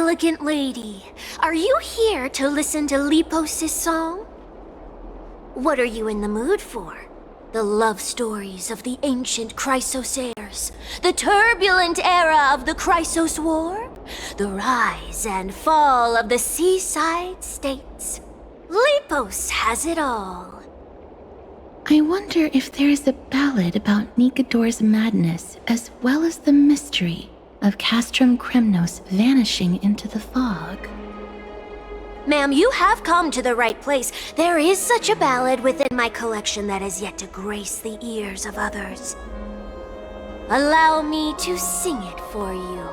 elegant lady, are you here to listen to Lepos' song? What are you in the mood for? The love stories of the ancient Chrysosairs, the turbulent era of the Chrysos War, the rise and fall of the seaside states. Lepos has it all. I wonder if there is a ballad about Nicodor's madness as well as the mystery of Castrum Kremnos vanishing into the fog. Ma'am, you have come to the right place. There is such a ballad within my collection that has yet to grace the ears of others. Allow me to sing it for you.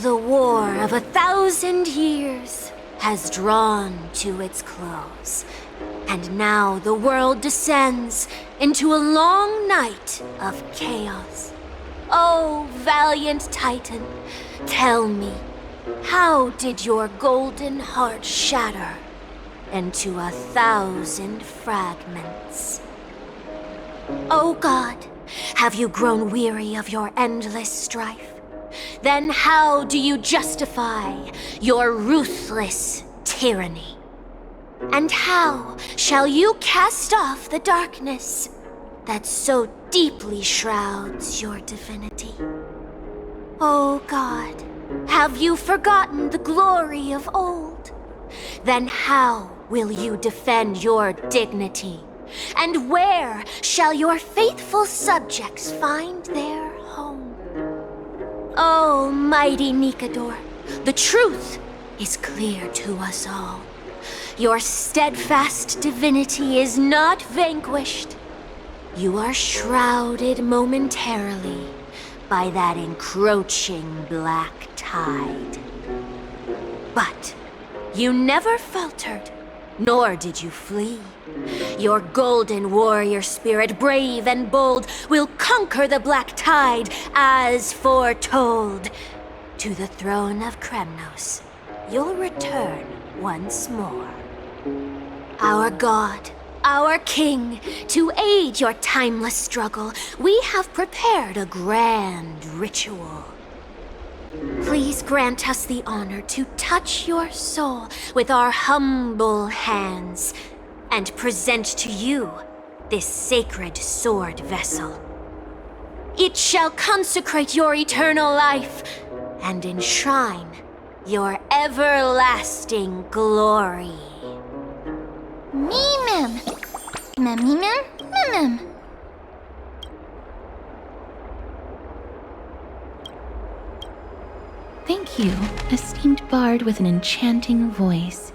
The war of 1,000 years has drawn to its close, and now the world descends into a long night of chaos. Oh, valiant Titan, tell me, how did your golden heart shatter into 1,000 fragments? Oh God, have you grown weary of your endless strife? Then how do you justify your ruthless tyranny? And how shall you cast off the darkness that so deeply shrouds your divinity? Oh God, have you forgotten the glory of old? Then how will you defend your dignity? And where shall your faithful subjects find their home? Oh, mighty Nicodor, the truth is clear to us all. Your steadfast divinity is not vanquished. You are shrouded momentarily by that encroaching black tide. But you never faltered, nor did you flee. Your golden warrior spirit, brave and bold, will conquer the black tide as foretold. To the throne of Kremnos, you'll return once more. Our God, our King, to aid your timeless struggle, we have prepared a grand ritual. Please grant us the honor to touch your soul with our humble hands and present to you this sacred sword vessel. It shall consecrate your eternal life and enshrine your everlasting glory. Mem. Mem. Thank you, esteemed bard with an enchanting voice.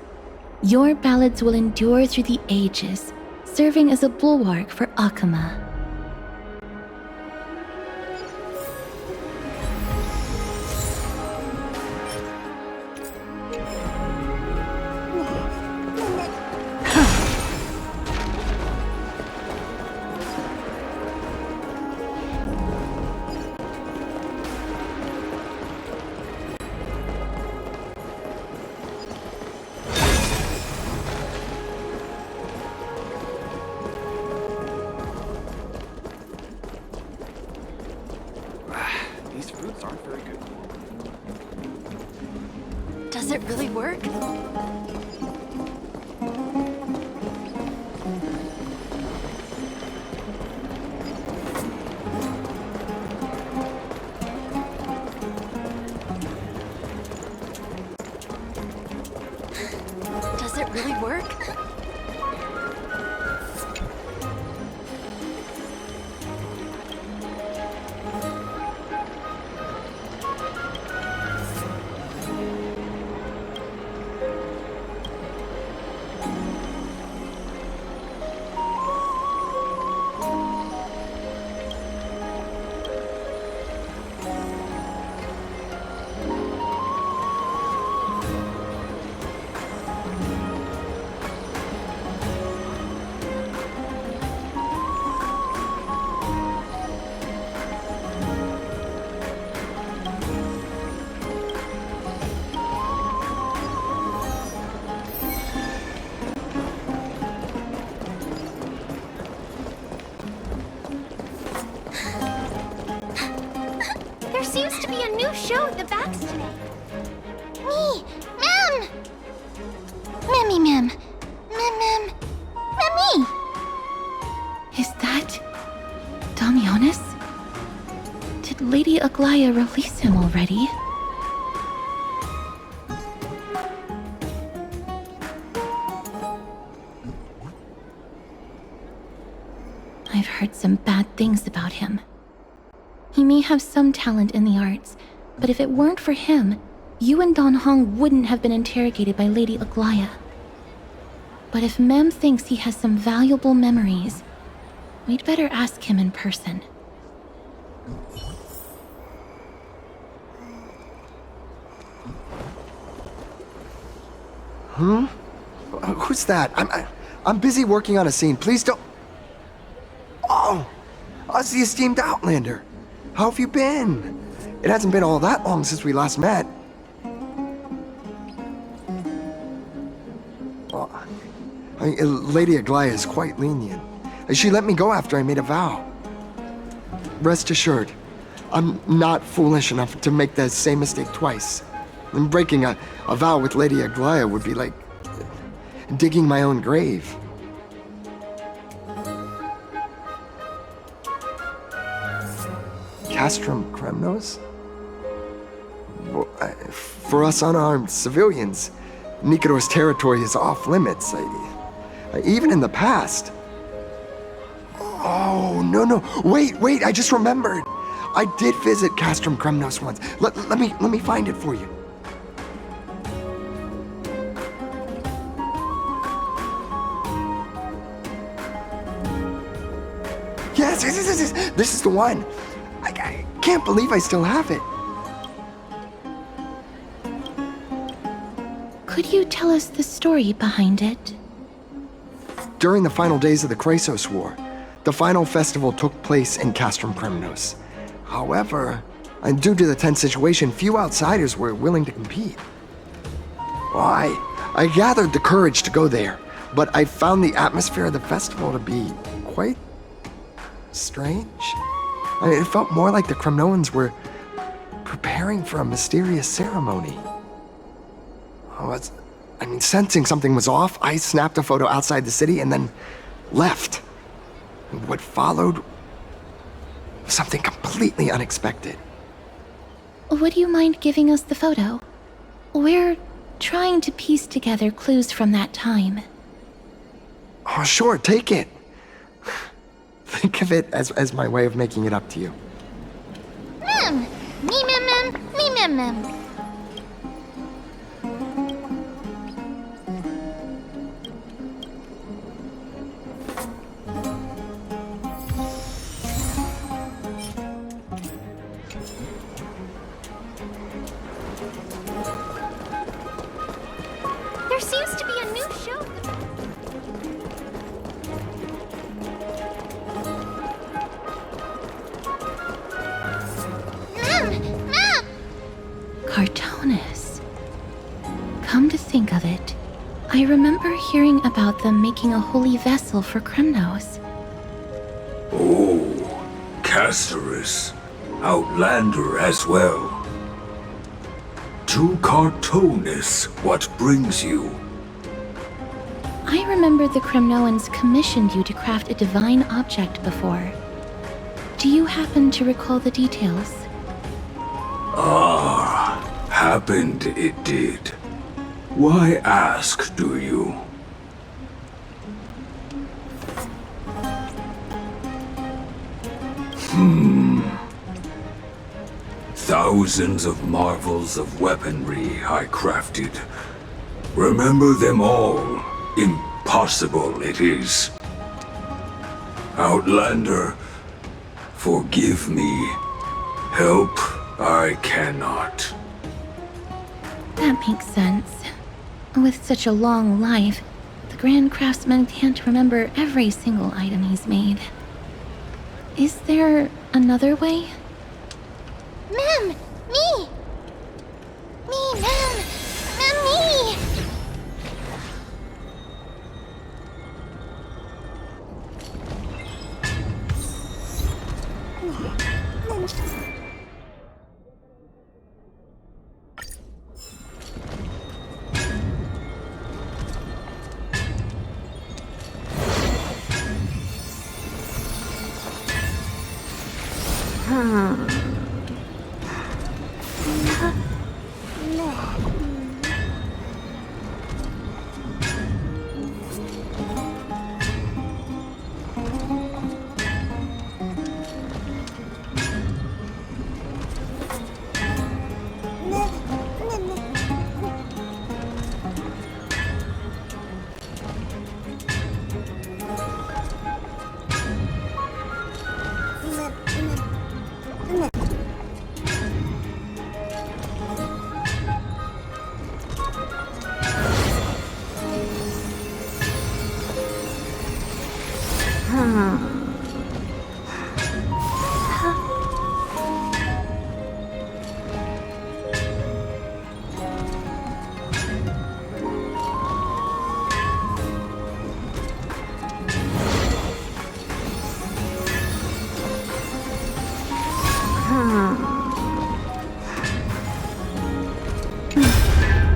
Your ballads will endure through the ages, serving as a bulwark for Akama. These fruits aren't very good. Does it really work? Does it really work? seems to be a new show at the backs today. Me! Mem! Memmy Mem! Mem Mem! Memmy! Is that Damionis? Did Lady Aglaya release him already? I've heard some bad things about him. He may have some talent in the arts, but if it weren't for him, you and Don Hong wouldn't have been interrogated by Lady Aglaya. But if Mem thinks he has some valuable memories, we'd better ask him in person. Who's that? I'm busy working on a scene. Please don't. Oh, it's the esteemed Outlander. How have you been? It hasn't been all that long since we last met. Lady Aglaya is quite lenient. She let me go after I made a vow. Rest assured, I'm not foolish enough to make the same mistake twice. And breaking a vow with Lady Aglaya would be like digging my own grave. Castrum Kremnos? For us unarmed civilians, Nikador's territory is off limits. Even in the past. Oh, no. Wait, I just remembered. I did visit Castrum Kremnos once. Let me find it for you. Yes, this is the one. I can't believe I still have it. Could you tell us the story behind it? During the final days of the Chrysos War, the final festival took place in Castrum Kremnos. However, due to the tense situation, few outsiders were willing to compete. I gathered the courage to go there, but I found the atmosphere of the festival to be quite strange. It felt more like the Kremnoans were preparing for a mysterious ceremony. Sensing something was off, I snapped a photo outside the city and then left. What followed was something completely unexpected. Would you mind giving us the photo? We're trying to piece together clues from that time. Oh, sure, take it. Think of it as my way of making it up to you. Mem! Me Mem Mem! Me Mem Mem! There seems to be a new show. Mem! Cartonis. Come to think of it, I remember hearing about them making a holy vessel for Kremnos. Oh, Castorus. Outlander as well. To Cartonis, what brings you? I remember the Kremnoans commissioned you to craft a divine object before. Do you happen to recall the details? Happened it did. Why ask, do you? Thousands of marvels of weaponry I crafted. Remember them all. Impossible it is. Outlander, forgive me. Help I cannot. That makes sense. With such a long life, the Grand Craftsman can't remember every single item he's made. Is there another way? Mem! Me! Me, Mem! Mem, me!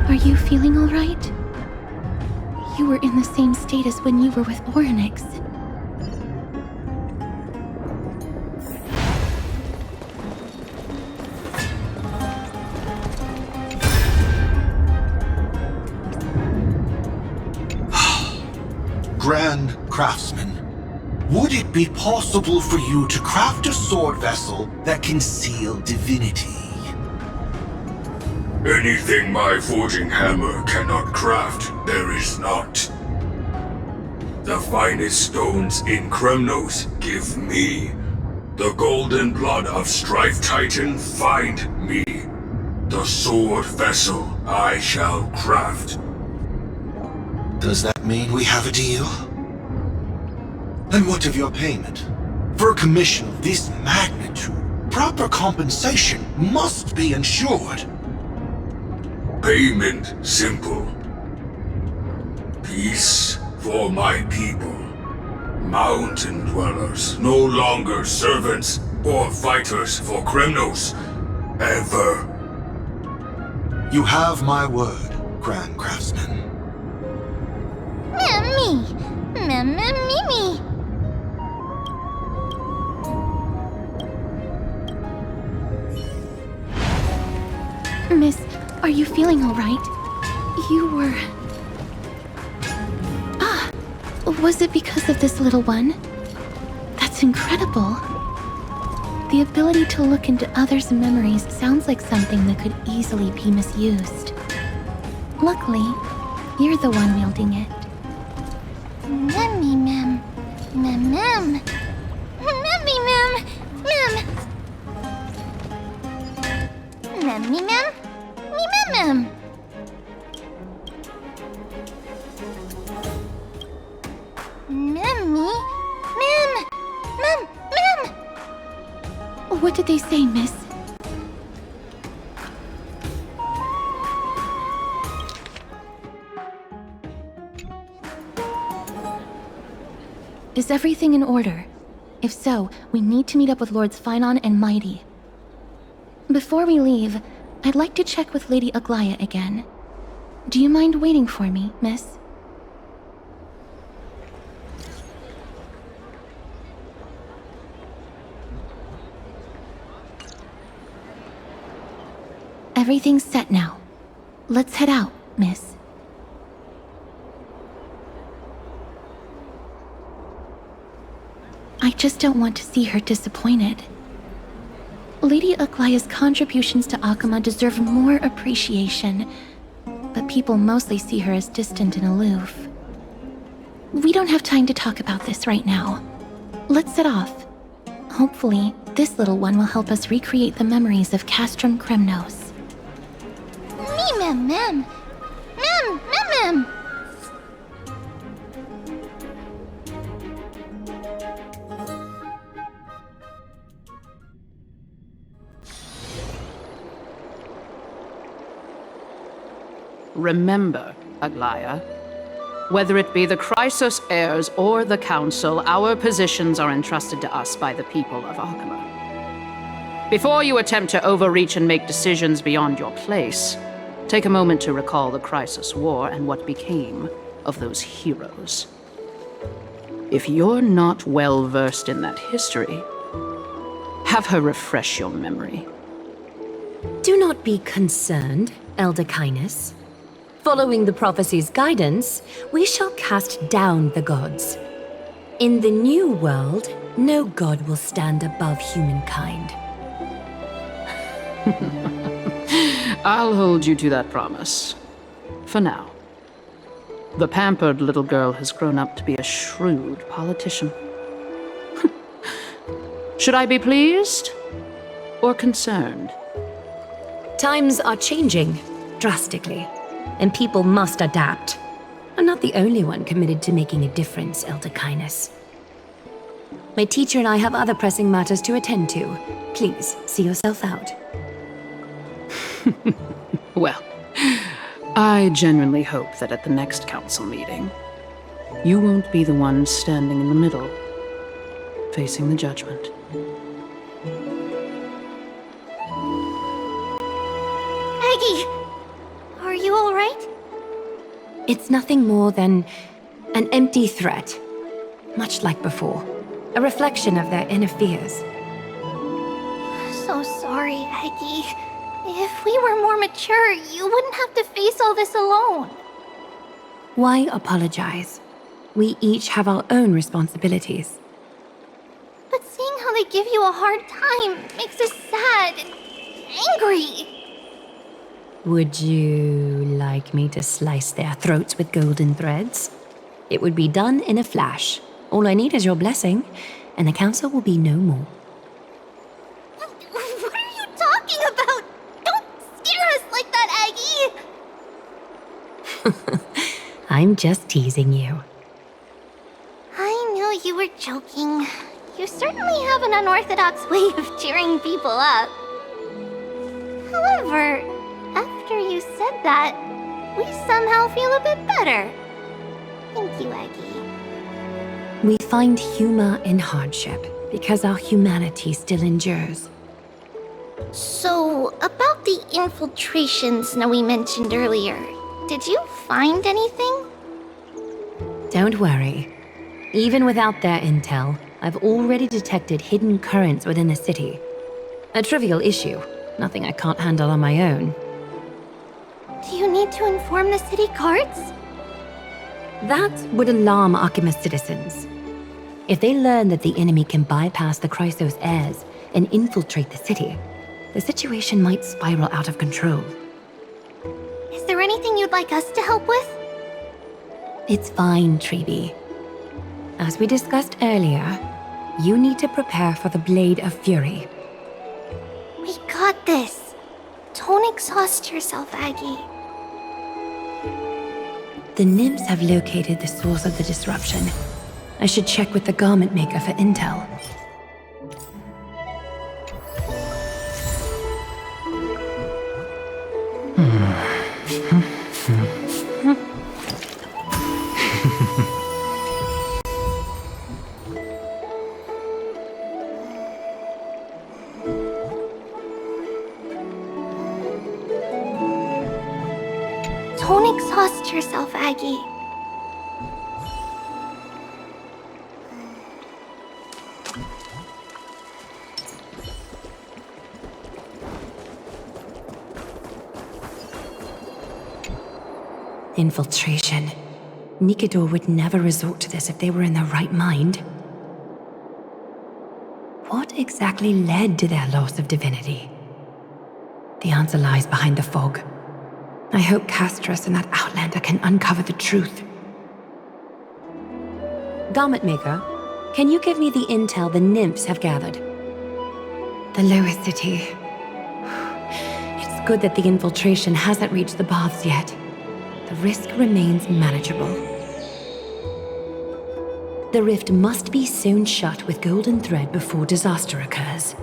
Are you feeling all right? You were in the same state as when you were with Orynyx. Grand Craftsman, would it be possible for you to craft a sword vessel that can seal divinity? Anything my forging hammer cannot craft, there is not. The finest stones in Kremnos give me. The golden blood of Strife Titan find me. The sword vessel I shall craft. Does that mean we have a deal? And what of your payment? For a commission of this magnitude, proper compensation must be ensured. Payment simple. Peace for my people. Mountain dwellers, no longer servants or fighters for Kremnos. Ever. You have my word, Grand Craftsman. Me. Me. Miss, are you feeling all right? You were... Ah! Was it because of this little one? That's incredible. The ability to look into others' memories sounds like something that could easily be misused. Luckily, you're the one wielding it. Memmy mem. Mem. Memmy mem. Mem. Memmy mem. Mem. Memmy. Mem. What did they say, miss? Is everything in order? If so, we need to meet up with Lords Phynon and Mighty. Before we leave, I'd like to check with Lady Aglaya again. Do you mind waiting for me, miss? Everything's set now. Let's head out, miss. I just don't want to see her disappointed. Lady Aglaya's contributions to Akama deserve more appreciation, but people mostly see her as distant and aloof. We don't have time to talk about this right now. Let's set off. Hopefully, this little one will help us recreate the memories of Castrum Kremnos. Mem. Remember, Aglaya, whether it be the Chrysos heirs or the Council, our positions are entrusted to us by the people of Akama. Before you attempt to overreach and make decisions beyond your place, take a moment to recall the Chrysos War and what became of those heroes. If you're not well versed in that history, have her refresh your memory. Do not be concerned, Elder Kindness. Following the prophecy's guidance, we shall cast down the gods. In the new world, no god will stand above humankind. I'll hold you to that promise. For now. The pampered little girl has grown up to be a shrewd politician. Should I be pleased or concerned? Times are changing drastically, and people must adapt. I'm not the only one committed to making a difference, Elder Kindness. My teacher and I have other pressing matters to attend to. Please, see yourself out. Well, I genuinely hope that at the next council meeting, you won't be the one standing in the middle, facing the judgment. Aggie! Are you alright? It's nothing more than an empty threat, much like before. A reflection of their inner fears. So sorry, Aggie. If we were more mature, you wouldn't have to face all this alone. Why apologize? We each have our own responsibilities. But seeing how they give you a hard time makes us sad and angry. Would you like me to slice their throats with golden threads? It would be done in a flash. All I need is your blessing, and the council will be no more. What are you talking about? Don't scare us like that, Aggie! I'm just teasing you. I knew you were joking. You certainly have an unorthodox way of cheering people up. However, after you said that, we somehow feel a bit better. Thank you, Aggie. We find humor in hardship because our humanity still endures. So, about the infiltrations Snowy mentioned earlier, did you find anything? Don't worry. Even without their intel, I've already detected hidden currents within the city. A trivial issue, nothing I can't handle on my own. Do you need to inform the city guards? That would alarm Archimedes citizens. If they learn that the enemy can bypass the Chrysos heirs and infiltrate the city, the situation might spiral out of control. Is there anything you'd like us to help with? It's fine, Treeby. As we discussed earlier, you need to prepare for the Blade of Fury. We got this. Don't exhaust yourself, Aggie. The nymphs have located the source of the disruption. I should check with the garment maker for intel. Don't exhaust yourself, Aggie. Infiltration. Nikador would never resort to this if they were in their right mind. What exactly led to their loss of divinity? The answer lies behind the fog. I hope Castras and that Outlander can uncover the truth. Garment maker, can you give me the intel the nymphs have gathered? The lower city. It's good that the infiltration hasn't reached the baths yet. The risk remains manageable. The rift must be sewn shut with golden thread before disaster occurs.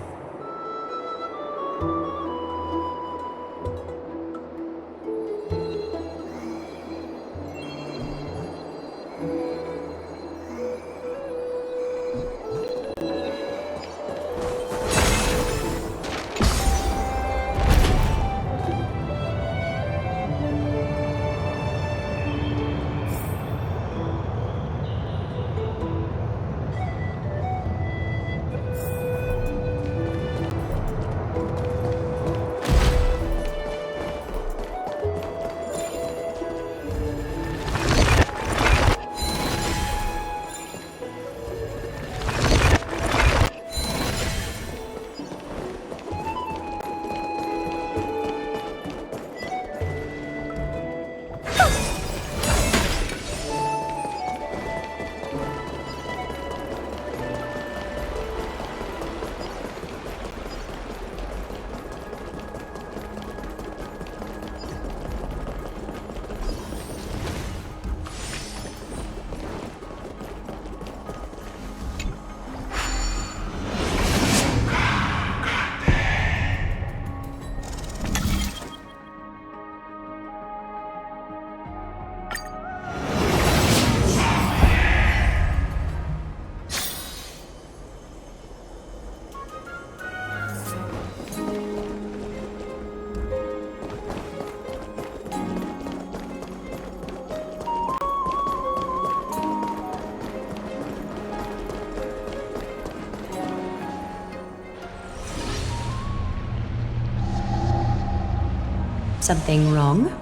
Something wrong?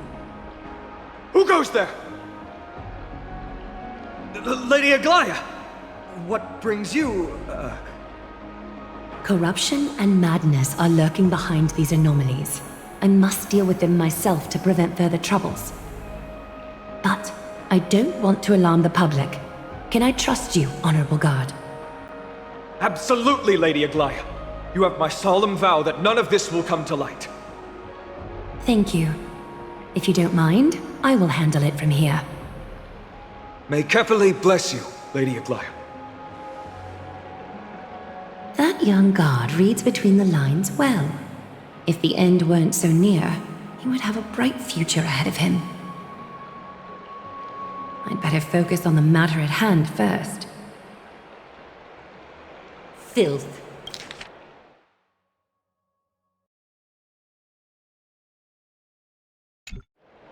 Who goes there? Lady Aglaya! What brings you, Corruption and madness are lurking behind these anomalies. I must deal with them myself to prevent further troubles. But I don't want to alarm the public. Can I trust you, Honorable Guard? Absolutely, Lady Aglaya. You have my solemn vow that none of this will come to light. Thank you. If you don't mind, I will handle it from here. May Kepali bless you, Lady Aglaya. That young guard reads between the lines well. If the end weren't so near, he would have a bright future ahead of him. I'd better focus on the matter at hand first. Filth.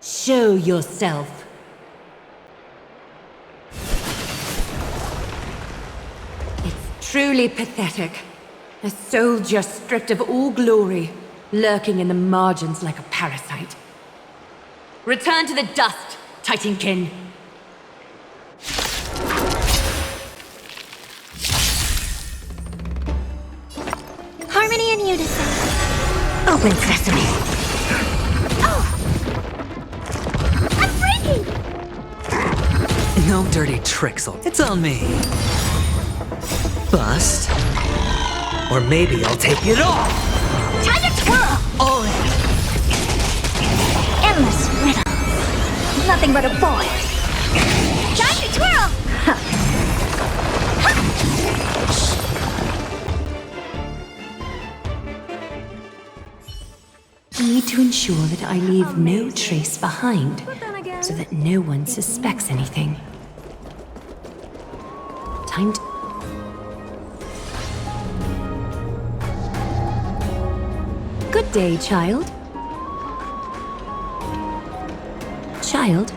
Show yourself. It's truly pathetic. A soldier stripped of all glory, lurking in the margins like a parasite. Return to the dust, Titankin. Harmony and unison. Open sesame. Oh! I'm breaking! No dirty tricks, it's on me. Bust. Or maybe I'll take it off! Time to twirl! All in! Endless riddle. Nothing but a boy. Time to twirl! I need to ensure that I leave no trace behind, so that no one suspects anything. Time to... Good day, child. Child?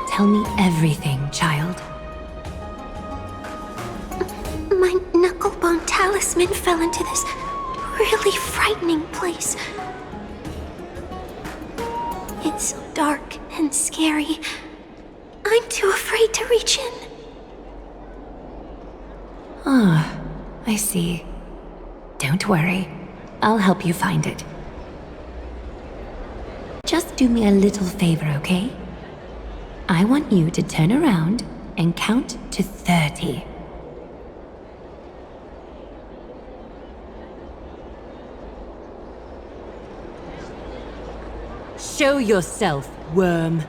Tell me everything, child. My knucklebone talisman fell into this really frightening place. It's so dark and scary. I'm too afraid to reach in. Ah, I see. Don't worry. I'll help you find it. Just do me a little favor, okay? I want you to turn around and count to 30. Show yourself, worm.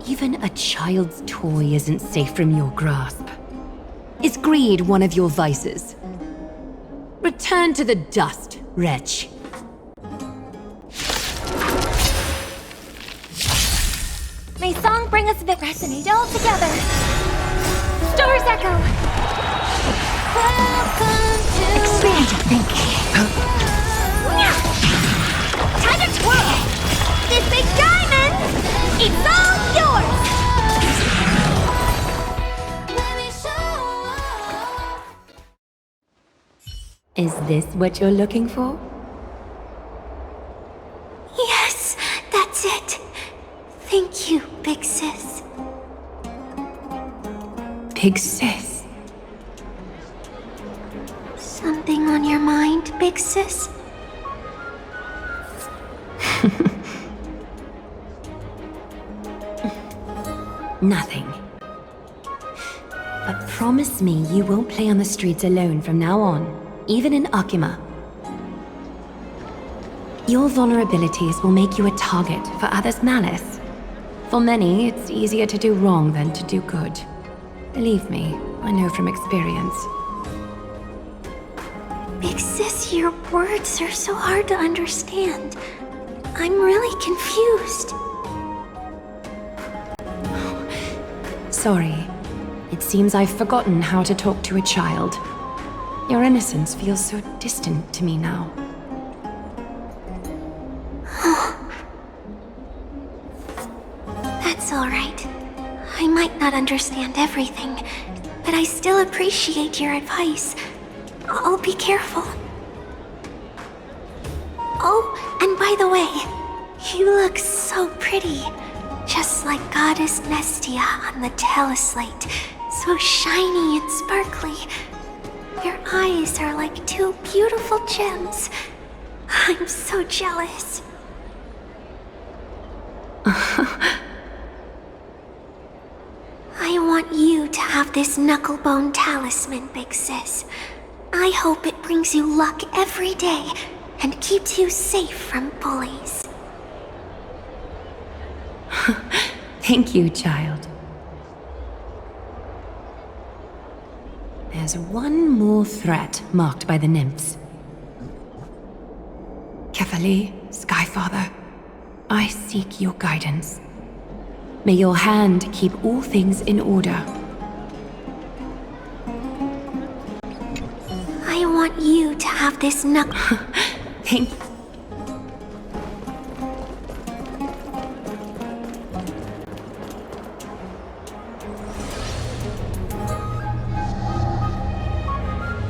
Even a child's toy isn't safe from your grasp. Is greed one of your vices? Return to the dust, wretch. May song bring us a bit resonate all together. Stars echo. Welcome to expand your thinking. Time to twirl. This big diamond, it's all yours. Let me show. Is this what you're looking for? Yes, that's it. Thank you, Big Sis. Big sis. Something on your mind, Big Sis? Nothing. But promise me you won't play on the streets alone from now on, even in Akima. Your vulnerabilities will make you a target for others' malice. For many, it's easier to do wrong than to do good. Believe me, I know from experience. Big Sis, your words are so hard to understand. I'm really confused. Sorry. It seems I've forgotten how to talk to a child. Your innocence feels so distant to me now. That's all right. I might not understand everything, but I still appreciate your advice. I'll be careful. Oh, and by the way, you look so pretty. Just like Goddess Nestia on the teleslate. So shiny and sparkly. Your eyes are like two beautiful gems. I'm so jealous. I want you to have this knucklebone talisman, Big Sis. I hope it brings you luck every day and keeps you safe from bullies. Thank you, child. There's one more threat marked by the nymphs. Kefali, Skyfather, I seek your guidance. May your hand keep all things in order. I want you to have this Thank you.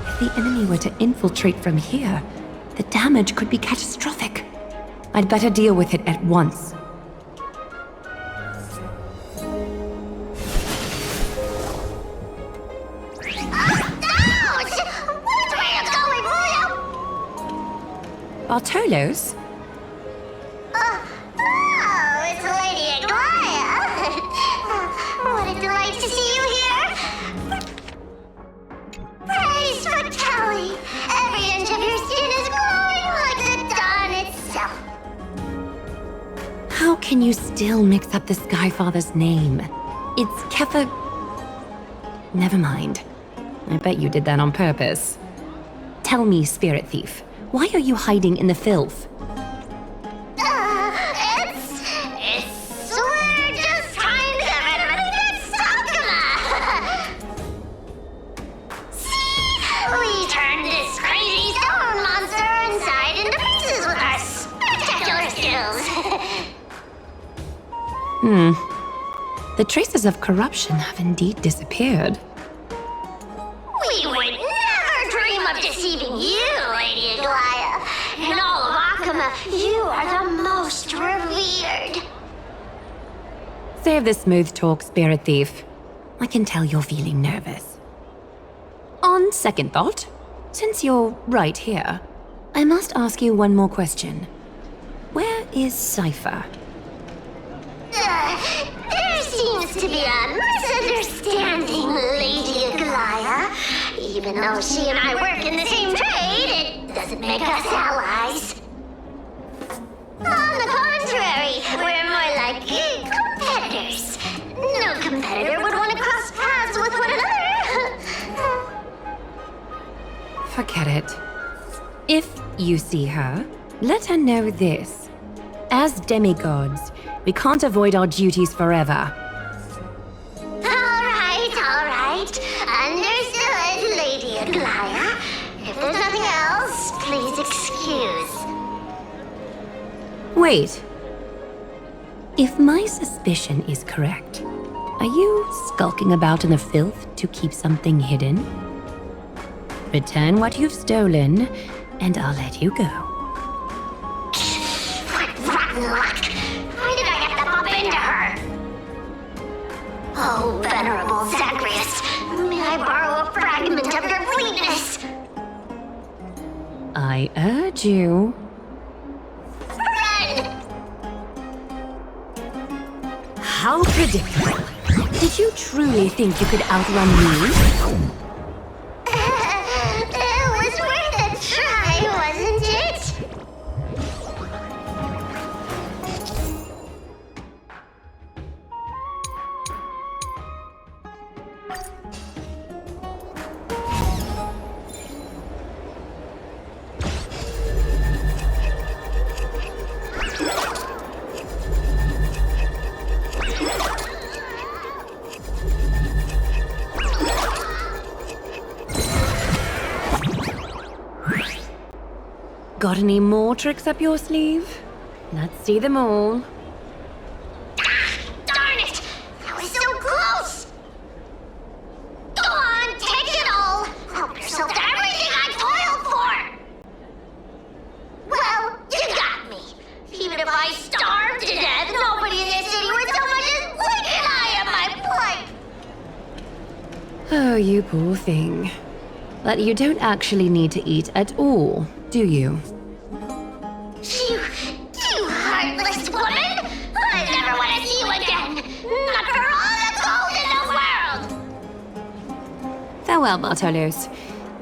If the enemy were to infiltrate from here, the damage could be catastrophic. I'd better deal with it at once. Bartolos? Oh, it's Lady Aglaya. What a delight to see you here. Praise for Kelly. Every inch of your skin is glowing like the dawn itself. How can you still mix up the Skyfather's name? It's Kefa... Never mind. I bet you did that on purpose. Tell me, Spirit Thief, why are you hiding in the filth? We're just trying to get rid of Sakuma. See? We turned this crazy stone monster inside into pieces with our spectacular skills. The traces of corruption have indeed disappeared. We would never dream of deceiving you, Lady Aglaya. In all of Akuma, you are the most revered. Save the smooth talk, Spirit Thief. I can tell you're feeling nervous. On second thought, since you're right here, I must ask you one more question. Where is Cypher? There seems to be a misunderstanding, Lady Aglaya. Even though she and I work in the same trade, it doesn't make us allies. On the contrary, we're more like competitors. No competitor would want to cross paths with one another. Forget it. If you see her, let her know this. As demigods, we can't avoid our duties forever. All right. Understood, Lady Aglaya. If there's nothing else, please excuse. Wait. If my suspicion is correct, are you skulking about in the filth to keep something hidden? Return what you've stolen, and I'll let you go. What rotten luck! Why did I have to bump into her? Oh, venerable Zagreus, may I borrow a fragment of your fleetness? I urge you. Run! How predictable. Did you truly think you could outrun me? It was worth a try, wasn't it? Got any more tricks up your sleeve? Let's see them all. Darn it! That was so close! Go on, take it all! Help yourself to everything I toiled for! Well, you got me. Even if I starved to death, nobody in this city would so much as blink an eye at my plight! Oh, you poor thing. But you don't actually need to eat at all, do you? You heartless woman! I never want to see you again! Not for all the gold in the world! Farewell, Bartolos.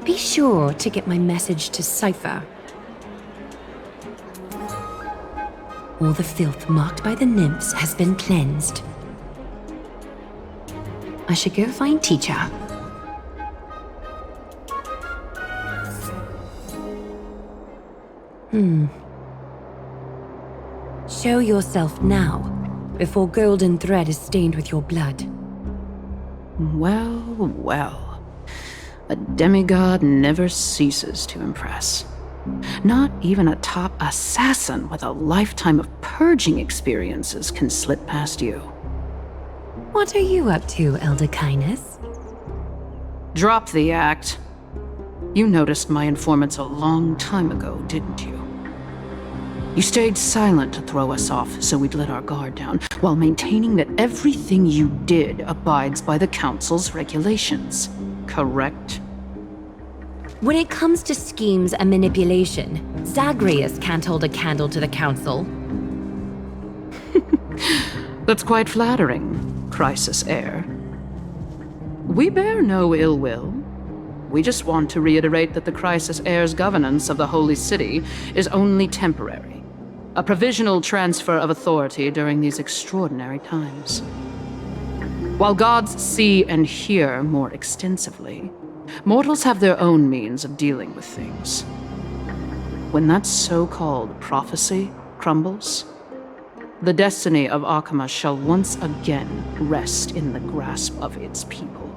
Be sure to get my message to Cypher. All the filth marked by the nymphs has been cleansed. I should go find Teacher. Show yourself now, before golden thread is stained with your blood. Well, well. A demigod never ceases to impress. Not even a top assassin with a lifetime of purging experiences can slip past you. What are you up to, Elder Kindness? Drop the act. You noticed my informants a long time ago, didn't you? You stayed silent to throw us off so we'd let our guard down, while maintaining that everything you did abides by the Council's regulations. Correct? When it comes to schemes and manipulation, Zagreus can't hold a candle to the Council. That's quite flattering, Crisis Heir. We bear no ill will. We just want to reiterate that the Crisis Heir's governance of the Holy City is only temporary. A provisional transfer of authority during these extraordinary times. While gods see and hear more extensively, mortals have their own means of dealing with things. When that so-called prophecy crumbles, the destiny of Akama shall once again rest in the grasp of its people.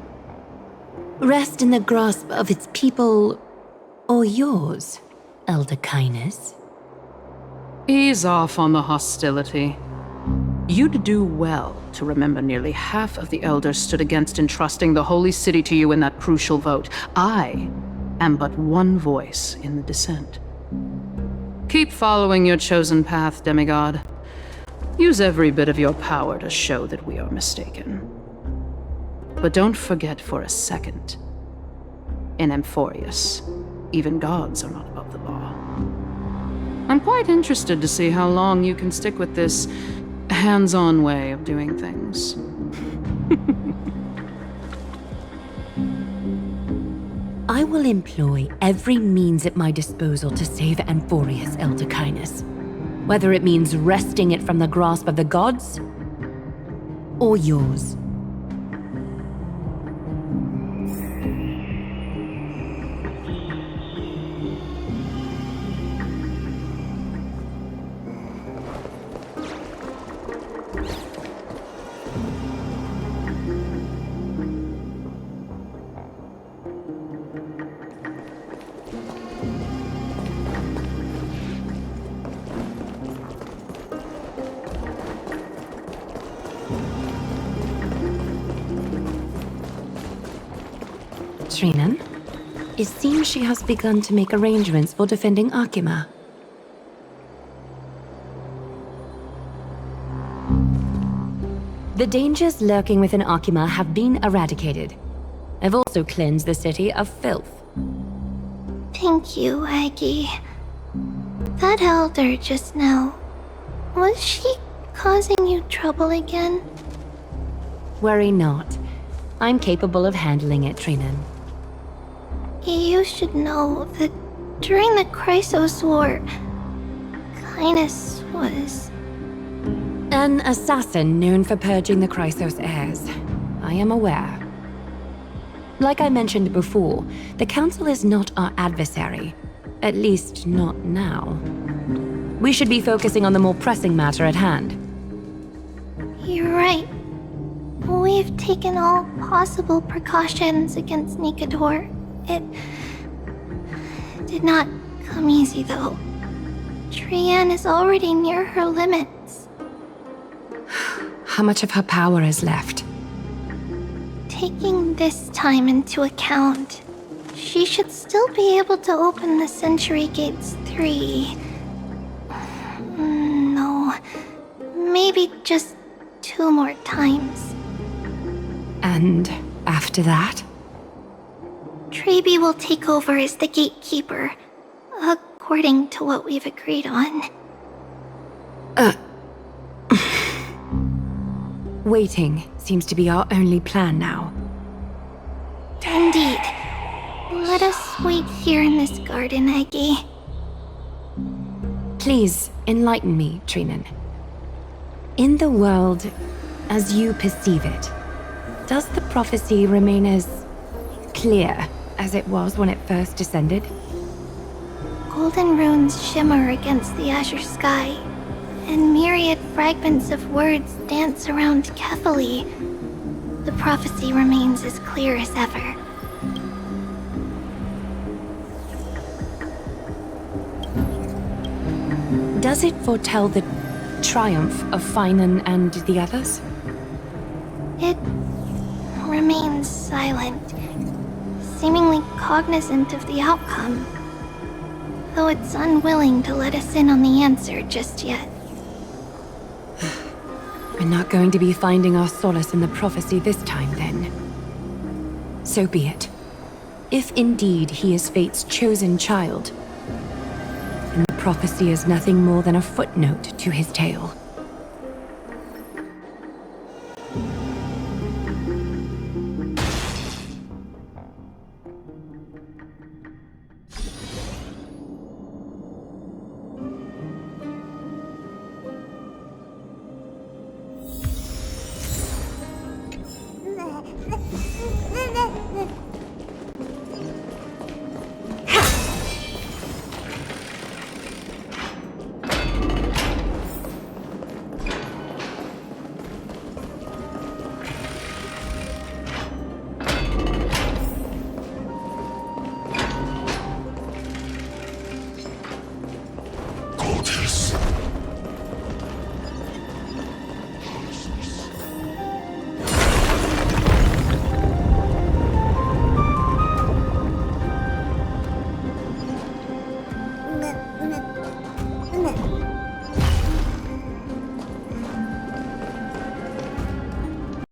Rest in the grasp of its people, or yours, Elder Kindness? Ease off on the hostility. You'd do well to remember nearly half of the elders stood against entrusting the Holy City to you in that crucial vote. I am but one voice in the dissent. Keep following your chosen path, demigod. Use every bit of your power to show that we are mistaken. But don't forget for a second, in Amphorius, even gods are not above the law. I'm quite interested to see how long you can stick with this hands-on way of doing things. I will employ every means at my disposal to save Amphorius, Elder Kindness. Whether it means wresting it from the grasp of the gods, or yours. Trinan, it seems she has begun to make arrangements for defending Akima. The dangers lurking within Akima have been eradicated. I've also cleansed the city of filth. Thank you, Aggie. That elder just now, was she causing you trouble again? Worry not. I'm capable of handling it, Trinan. You should know that during the Chrysos War, Kindness was... An assassin known for purging the Chrysos heirs. I am aware. Like I mentioned before, the Council is not our adversary. At least, not now. We should be focusing on the more pressing matter at hand. You're right. We've taken all possible precautions against Nikador. It did not come easy, though. Trianne is already near her limits. How much of her power is left? Taking this time into account, she should still be able to open the Century Gates 3. No, maybe just 2 more times. And after that? Trebi will take over as the gatekeeper, according to what we've agreed on. Waiting seems to be our only plan now. Indeed. Let us wait here in this garden, Eggy. Please enlighten me, Trinan. In the world as you perceive it, does the prophecy remain as clear as it was when it first descended? Golden runes shimmer against the azure sky, and myriad fragments of words dance around Kefali. The prophecy remains as clear as ever. Does it foretell the triumph of Finan and the others? It remains silent, seemingly cognizant of the outcome, though it's unwilling to let us in on the answer just yet. We're not going to be finding our solace in the prophecy this time, then. So be it. If indeed he is Fate's chosen child, then the prophecy is nothing more than a footnote to his tale.